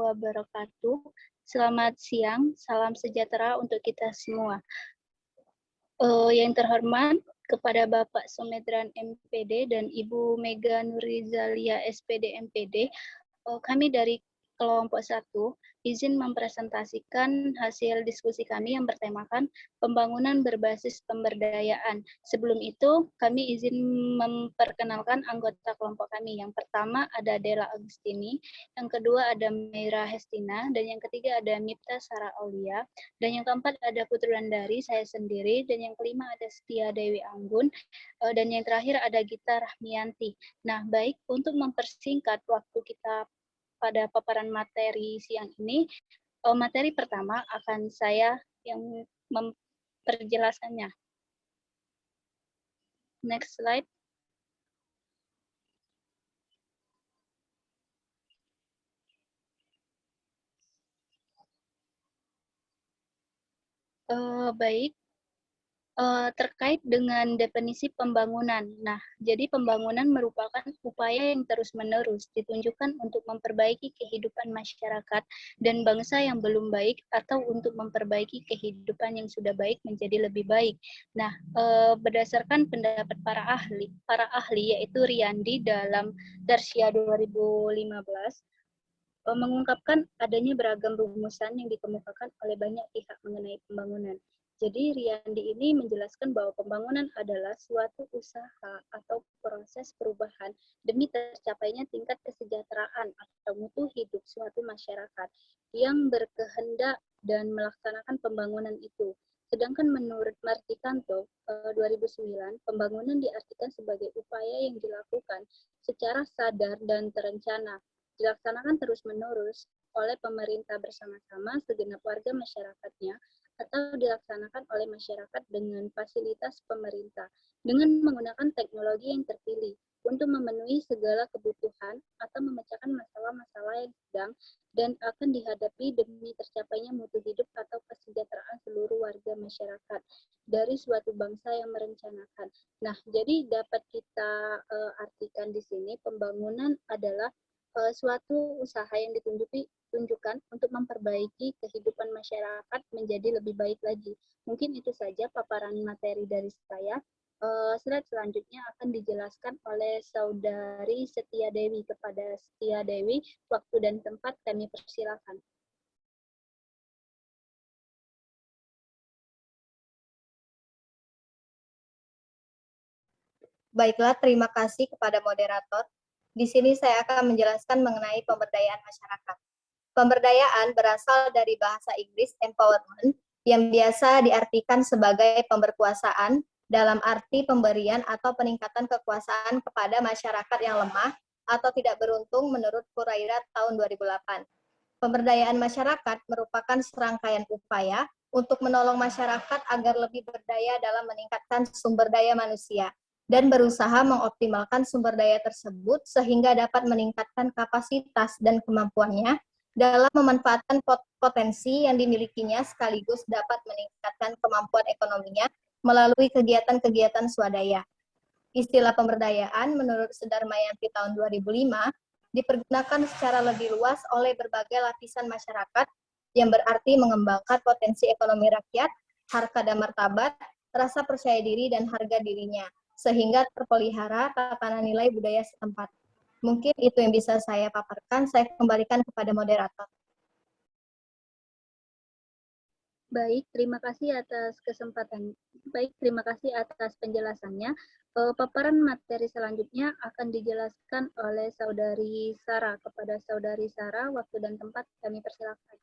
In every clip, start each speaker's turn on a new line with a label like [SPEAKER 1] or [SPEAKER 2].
[SPEAKER 1] wabarakatuh. Selamat siang, salam sejahtera untuk kita semua. Yang terhormat kepada Bapak Sumedran MPD dan Ibu Mega Nurizalia SPD MPD, kami dari kelompok 1 izin mempresentasikan hasil diskusi kami yang bertemakan pembangunan berbasis pemberdayaan. Sebelum itu, kami izin memperkenalkan anggota kelompok kami. Yang pertama ada Dela Agustini, yang kedua ada Meira Hestina, dan yang ketiga ada Mipta Sarah Aulia, dan yang keempat ada Putri Andari, saya sendiri, dan yang kelima ada Setia Dewi Anggun, dan yang terakhir ada Gita Rahmianti. Nah, baik, untuk mempersingkat waktu kita pada paparan materi siang ini, materi pertama akan saya yang memperjelaskannya. Next slide. Baik, terkait dengan definisi pembangunan. Nah, jadi pembangunan merupakan upaya yang terus-menerus ditunjukkan untuk memperbaiki kehidupan masyarakat dan bangsa yang belum baik atau untuk memperbaiki kehidupan yang sudah baik menjadi lebih baik. Nah, berdasarkan pendapat para ahli yaitu Riyandi dalam Tersia 2015, mengungkapkan adanya beragam rumusan yang dikemukakan oleh banyak pihak mengenai pembangunan. Jadi Riyandi ini menjelaskan bahwa pembangunan adalah suatu usaha atau proses perubahan demi tercapainya tingkat kesejahteraan atau mutu hidup suatu masyarakat yang berkehendak dan melaksanakan pembangunan itu. Sedangkan menurut Martikanto 2009, pembangunan diartikan sebagai upaya yang dilakukan secara sadar dan terencana, dilaksanakan terus-menerus oleh pemerintah bersama-sama segenap warga masyarakatnya atau dilaksanakan oleh masyarakat dengan fasilitas pemerintah dengan menggunakan teknologi yang terpilih untuk memenuhi segala kebutuhan atau memecahkan masalah-masalah yang sedang dan akan dihadapi demi tercapainya mutu hidup atau kesejahteraan seluruh warga masyarakat dari suatu bangsa yang merencanakan. Nah, jadi dapat kita artikan di sini pembangunan adalah suatu usaha yang ditunjukkan untuk memperbaiki kehidupan masyarakat menjadi lebih baik lagi. Mungkin itu saja paparan materi dari saya. Slide selanjutnya akan dijelaskan oleh Saudari Setia Dewi. Kepada Setia Dewi, waktu dan tempat kami persilakan.
[SPEAKER 2] Baiklah, terima kasih kepada moderator. Di sini saya akan menjelaskan mengenai pemberdayaan masyarakat. Pemberdayaan berasal dari bahasa Inggris empowerment, yang biasa diartikan sebagai pemberkuasaan dalam arti pemberian atau peningkatan kekuasaan kepada masyarakat yang lemah atau tidak beruntung menurut Hurairat tahun 2008. Pemberdayaan masyarakat merupakan serangkaian upaya untuk menolong masyarakat agar lebih berdaya dalam meningkatkan sumber daya manusia dan berusaha mengoptimalkan sumber daya tersebut sehingga dapat meningkatkan kapasitas dan kemampuannya dalam memanfaatkan potensi yang dimilikinya sekaligus dapat meningkatkan kemampuan ekonominya melalui kegiatan-kegiatan swadaya. Istilah pemberdayaan menurut Sudarmayanti tahun 2005 dipergunakan secara lebih luas oleh berbagai lapisan masyarakat yang berarti mengembangkan potensi ekonomi rakyat, harkat dan martabat, rasa percaya diri dan harga dirinya, sehingga terpelihara tatanan nilai budaya setempat. Mungkin itu yang bisa saya paparkan, saya kembalikan kepada moderator.
[SPEAKER 1] Baik, terima kasih atas kesempatan. Baik, terima kasih atas penjelasannya. Paparan materi selanjutnya akan dijelaskan oleh Saudari Sarah. Kepada Saudari Sarah, waktu dan tempat kami persilakan.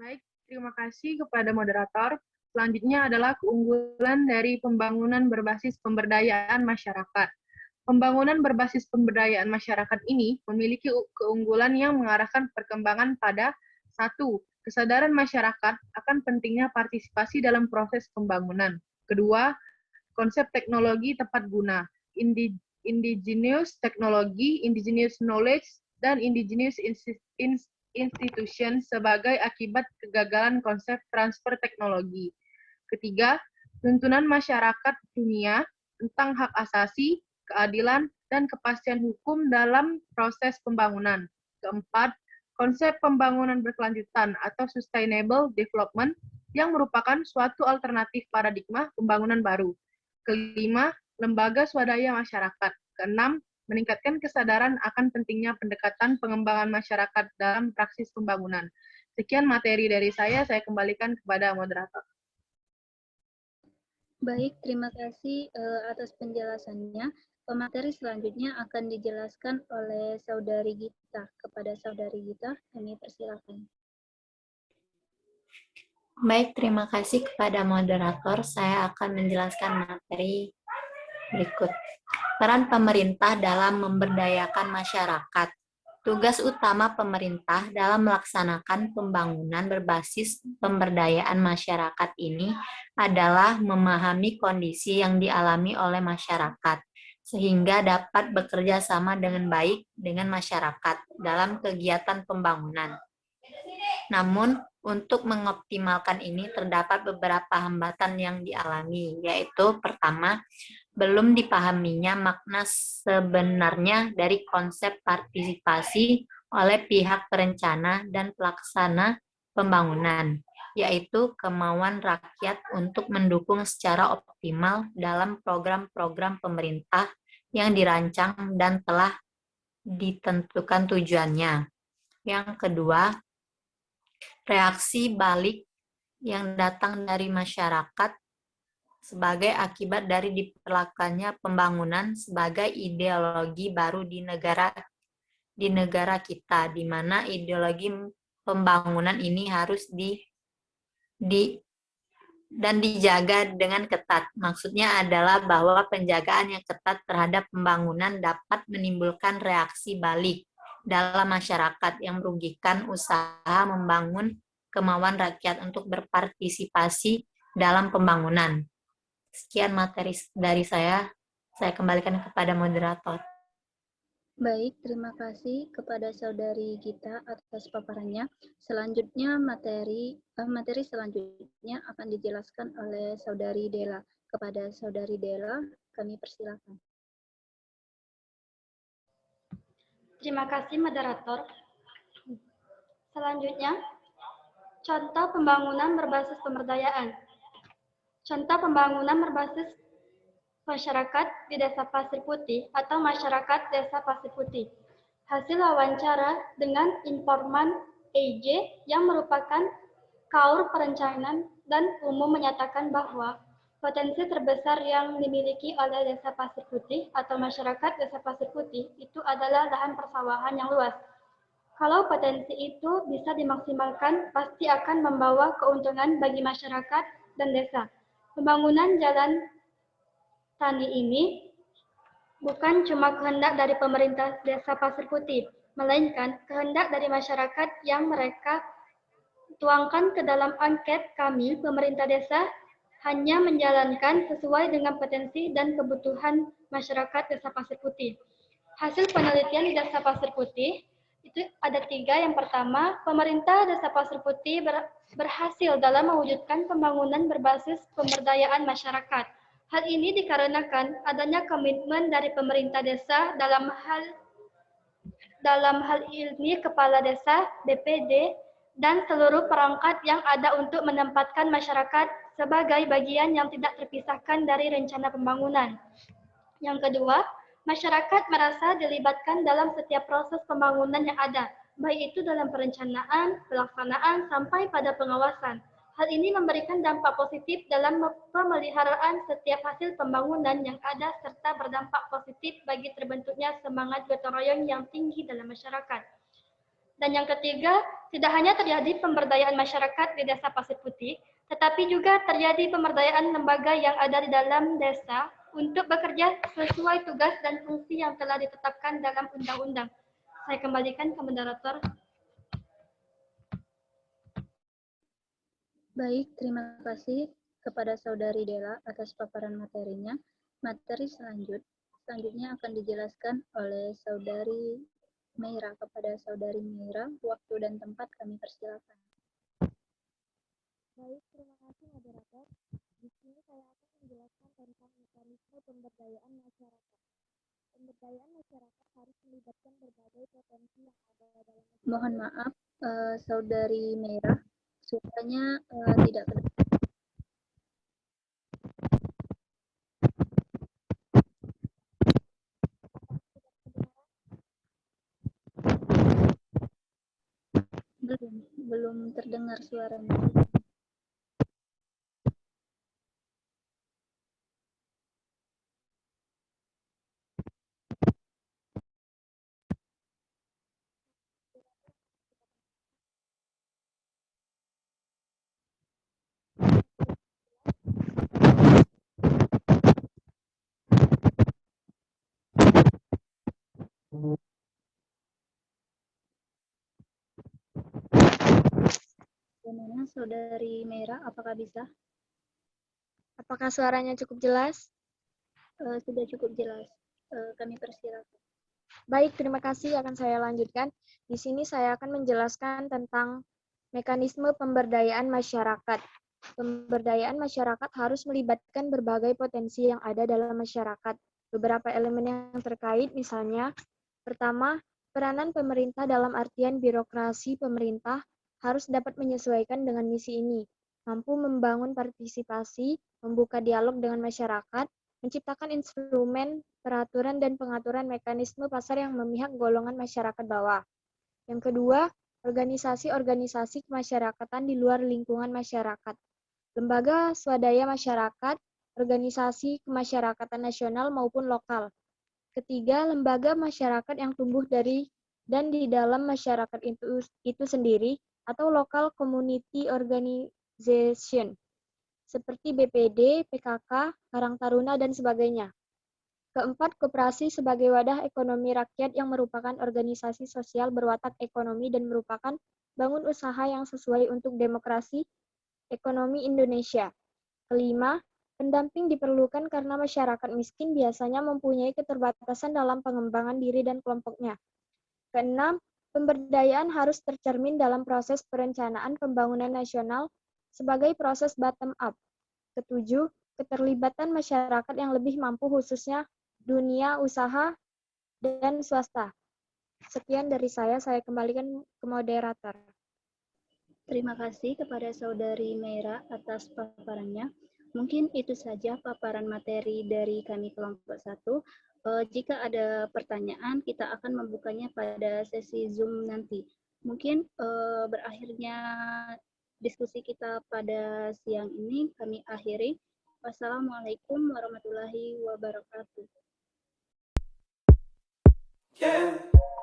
[SPEAKER 3] Baik, terima kasih kepada moderator. Selanjutnya adalah keunggulan dari pembangunan berbasis pemberdayaan masyarakat. Pembangunan berbasis pemberdayaan masyarakat ini memiliki keunggulan yang mengarahkan perkembangan pada 1. Kesadaran masyarakat akan pentingnya partisipasi dalam proses pembangunan. Kedua, konsep teknologi tepat guna, indigenous teknologi, indigenous knowledge, dan indigenous institution sebagai akibat kegagalan konsep transfer teknologi. Ketiga, tuntunan masyarakat dunia tentang hak asasi, keadilan, dan kepastian hukum dalam proses pembangunan. Keempat, Konsep pembangunan berkelanjutan atau sustainable development yang merupakan suatu alternatif paradigma pembangunan baru. Kelima, lembaga swadaya masyarakat. Keenam, meningkatkan kesadaran akan pentingnya pendekatan pengembangan masyarakat dalam praksis pembangunan. Sekian materi dari saya kembalikan kepada moderator.
[SPEAKER 1] Baik, terima kasih atas penjelasannya. Pemateri selanjutnya akan dijelaskan oleh Saudari Gita. Kepada Saudari Gita, kami persilakan.
[SPEAKER 4] Baik, terima kasih kepada moderator. Saya akan menjelaskan materi berikut. Peran pemerintah dalam memberdayakan masyarakat. Tugas utama pemerintah dalam melaksanakan pembangunan berbasis pemberdayaan masyarakat ini adalah memahami kondisi yang dialami oleh masyarakat, sehingga dapat bekerja sama dengan baik dengan masyarakat dalam kegiatan pembangunan. Namun, untuk mengoptimalkan ini terdapat beberapa hambatan yang dialami, yaitu pertama, belum dipahaminya makna sebenarnya dari konsep partisipasi oleh pihak perencana dan pelaksana pembangunan, yaitu kemauan rakyat untuk mendukung secara optimal dalam program-program pemerintah yang dirancang dan telah ditentukan tujuannya. Yang kedua, reaksi balik yang datang dari masyarakat sebagai akibat dari diperlakukannya pembangunan sebagai ideologi baru di negara kita, di mana ideologi pembangunan ini harus dan dijaga dengan ketat. Maksudnya adalah bahwa penjagaan yang ketat terhadap pembangunan dapat menimbulkan reaksi balik dalam masyarakat yang merugikan usaha membangun kemauan rakyat untuk berpartisipasi dalam pembangunan. Sekian materi dari saya kembalikan kepada moderator.
[SPEAKER 1] Baik, terima kasih kepada Saudari Gita atas paparannya. Selanjutnya materi selanjutnya akan dijelaskan oleh Saudari Dela. Kepada Saudari Dela, kami persilakan.
[SPEAKER 5] Terima kasih moderator. Selanjutnya, contoh pembangunan berbasis pemberdayaan. Contoh pembangunan berbasis masyarakat di Desa Pasir Putih atau masyarakat Desa Pasir Putih. Hasil wawancara dengan informan EJ yang merupakan kaur perencanaan dan umum menyatakan bahwa potensi terbesar yang dimiliki oleh Desa Pasir Putih atau masyarakat Desa Pasir Putih itu adalah lahan persawahan yang luas. Kalau potensi itu bisa dimaksimalkan, pasti akan membawa keuntungan bagi masyarakat dan desa. Pembangunan jalan tani ini bukan cuma kehendak dari pemerintah Desa Pasir Putih, melainkan kehendak dari masyarakat yang mereka tuangkan ke dalam angket kami, pemerintah desa, hanya menjalankan sesuai dengan potensi dan kebutuhan masyarakat Desa Pasir Putih. Hasil penelitian di Desa Pasir Putih itu ada 3. Yang pertama, pemerintah Desa Pasir Putih berhasil dalam mewujudkan pembangunan berbasis pemberdayaan masyarakat. Hal ini dikarenakan adanya komitmen dari pemerintah desa dalam hal ini kepala desa, BPD, dan seluruh perangkat yang ada untuk menempatkan masyarakat sebagai bagian yang tidak terpisahkan dari rencana pembangunan. Yang kedua, masyarakat merasa dilibatkan dalam setiap proses pembangunan yang ada, baik itu dalam perencanaan, pelaksanaan, sampai pada pengawasan. Hal ini memberikan dampak positif dalam pemeliharaan setiap hasil pembangunan yang ada serta berdampak positif bagi terbentuknya semangat gotong royong yang tinggi dalam masyarakat. Dan yang ketiga, tidak hanya terjadi pemberdayaan masyarakat di Desa Pasir Putih, tetapi juga terjadi pemberdayaan lembaga yang ada di dalam desa untuk bekerja sesuai tugas dan fungsi yang telah ditetapkan dalam undang-undang. Saya kembalikan ke moderator.
[SPEAKER 1] Baik, terima kasih kepada Saudari Dela atas paparan materinya. Materi selanjutnya akan dijelaskan oleh Saudari Meira. Kepada Saudari Meira, waktu dan tempat kami persilakan.
[SPEAKER 6] Baik, terima kasih moderator. Di sini saya akan menjelaskan tentang mekanisme pemberdayaan masyarakat. Pemberdayaan masyarakat harus melibatkan berbagai potensi yang ada dalam masyarakat.
[SPEAKER 1] Mohon maaf, Saudari Merah, suaranya tidak kedengaran. Belum terdengar suaranya. Bagaimana Saudari Merah, apakah bisa?
[SPEAKER 6] Apakah suaranya cukup jelas?
[SPEAKER 1] Sudah cukup jelas. Kami persilakan.
[SPEAKER 6] Baik, terima kasih. Akan saya lanjutkan. Di sini saya akan menjelaskan tentang mekanisme pemberdayaan masyarakat. Pemberdayaan masyarakat harus melibatkan berbagai potensi yang ada dalam masyarakat. Beberapa elemen yang terkait, misalnya, pertama, peranan pemerintah dalam artian birokrasi pemerintah harus dapat menyesuaikan dengan misi ini, mampu membangun partisipasi, membuka dialog dengan masyarakat, menciptakan instrumen, peraturan, dan pengaturan mekanisme pasar yang memihak golongan masyarakat bawah. Yang kedua, organisasi-organisasi kemasyarakatan di luar lingkungan masyarakat. Lembaga swadaya masyarakat, organisasi kemasyarakatan nasional maupun lokal. Ketiga, lembaga masyarakat yang tumbuh dari dan di dalam masyarakat itu sendiri atau local community organization seperti BPD, PKK, Karang Taruna, dan sebagainya. Keempat, koperasi sebagai wadah ekonomi rakyat yang merupakan organisasi sosial berwatak ekonomi dan merupakan bangun usaha yang sesuai untuk demokrasi ekonomi Indonesia. Kelima, pendamping diperlukan karena masyarakat miskin biasanya mempunyai keterbatasan dalam pengembangan diri dan kelompoknya. Keenam, pemberdayaan harus tercermin dalam proses perencanaan pembangunan nasional sebagai proses bottom-up. Ketujuh, keterlibatan masyarakat yang lebih mampu khususnya dunia usaha dan swasta. Sekian dari saya kembalikan ke moderator.
[SPEAKER 1] Terima kasih kepada Saudari Merah atas paparannya. Mungkin itu saja paparan materi dari kami kelompok 1. Jika ada pertanyaan, kita akan membukanya pada sesi Zoom nanti. Mungkin berakhirnya diskusi kita pada siang ini kami akhiri. Wassalamualaikum warahmatullahi wabarakatuh.
[SPEAKER 7] Yeah.